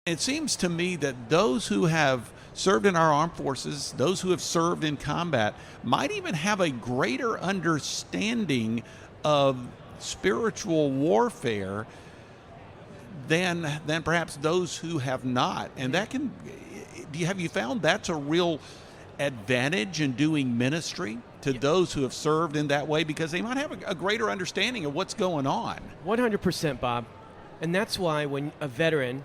It seems to me that those who have served in our armed forces, those who have served in combat, might even have a greater understanding of spiritual warfare than perhaps those who have not. And that can, have you found that's a real advantage in doing ministry to those who have served in that way, because they might have a greater understanding of what's going on? 100%, Bob. And that's why when a veteran,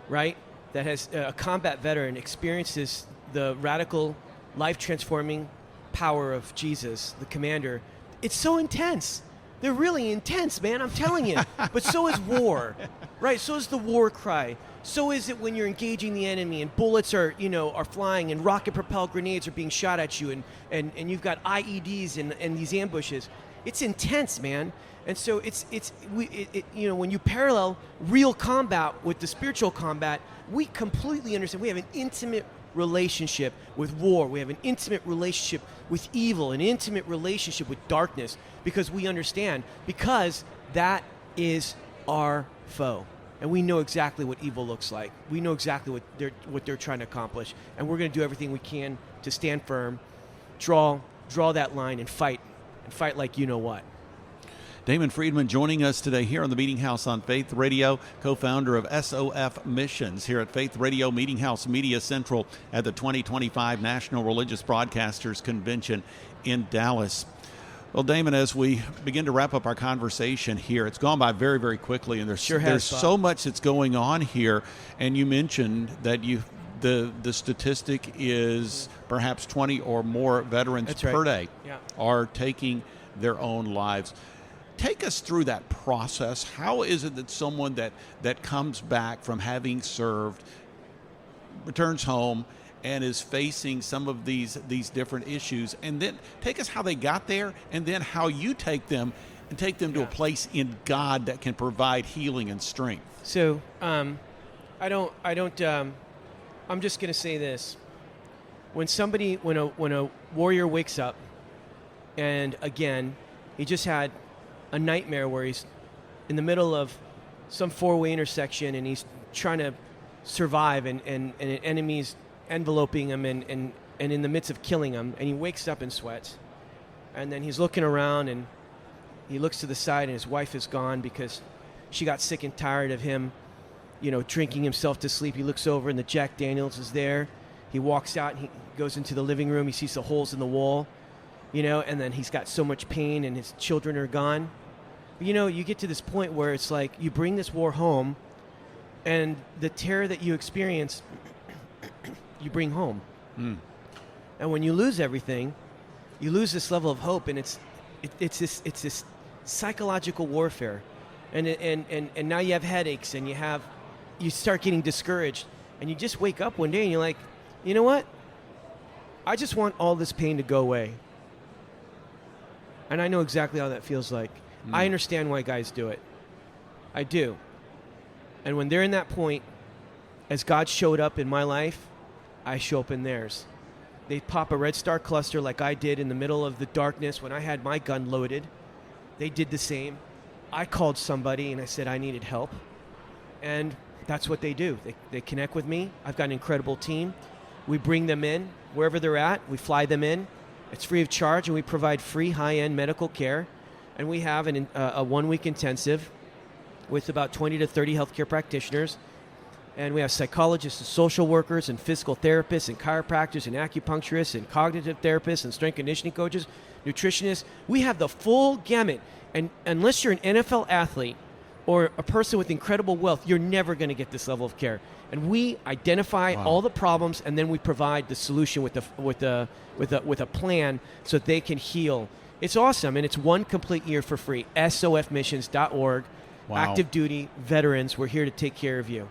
right, that has a combat veteran experiences the radical, life-transforming power of Jesus, the commander, it's so intense. They're really intense, man, I'm telling you. But so is war, right? So is the war cry. So is it when you're engaging the enemy and bullets are flying and rocket-propelled grenades are being shot at you and you've got IEDs and these ambushes. It's intense, man. And so when you parallel real combat with the spiritual combat, we completely understand. We have an intimate relationship with war. We have an intimate relationship with evil, an intimate relationship with darkness, because we understand, because that is our foe. And we know exactly what evil looks like. We know exactly what they're trying to accomplish. And we're going to do everything we can to stand firm, draw that line and fight like you know what. Damon Friedman joining us today here on the Meeting House on Faith Radio, co-founder of SOF Missions here at Faith Radio Meeting House Media Central at the 2025 National Religious Broadcasters Convention in Dallas. Well, Damon, as we begin to wrap up our conversation here, it's gone by very, very quickly, and there's so much that's going on here. And you mentioned that the statistic is perhaps 20 or more veterans per day are taking their own lives. Take us through that process. How is it that someone that comes back from having served, returns home, and is facing some of these different issues, and then take us how they got there, and then how you take them to a place in God that can provide healing and strength? So, I'm just going to say this: when a warrior wakes up, and again, he just had a nightmare where he's in the middle of some four-way intersection and he's trying to survive and an enemy's enveloping him and in the midst of killing him, and he wakes up in sweats, and then he's looking around and he looks to the side and his wife is gone because she got sick and tired of him drinking himself to sleep. He looks over and the Jack Daniels is there. He walks out and he goes into the living room. He sees the holes in the wall, and then he's got so much pain and his children are gone. You get to this point where it's like you bring this war home, and the terror that you experience, you bring home. And when you lose everything, you lose this level of hope, and it's this psychological warfare, and now you have headaches, and you start getting discouraged, and you just wake up one day and you're like, you know what? I just want all this pain to go away. And I know exactly how that feels like. I understand why guys do it. I do. And when they're in that point, as God showed up in my life, I show up in theirs. They pop a Red Star cluster like I did in the middle of the darkness when I had my gun loaded. They did the same. I called somebody and I said I needed help. And that's what they do. They connect with me. I've got an incredible team. We bring them in wherever they're at. We fly them in. It's free of charge, and we provide free high-end medical care. And we have a one-week intensive with about 20 to 30 healthcare practitioners. And we have psychologists and social workers and physical therapists and chiropractors and acupuncturists and cognitive therapists and strength conditioning coaches, nutritionists. We have the full gamut. And unless you're an NFL athlete or a person with incredible wealth, you're never going to get this level of care. And we identify all the problems, and then we provide the solution with a plan so that they can heal. It's awesome, and it's one complete year for free. SOFmissions.org. Active duty veterans, we're here to take care of you.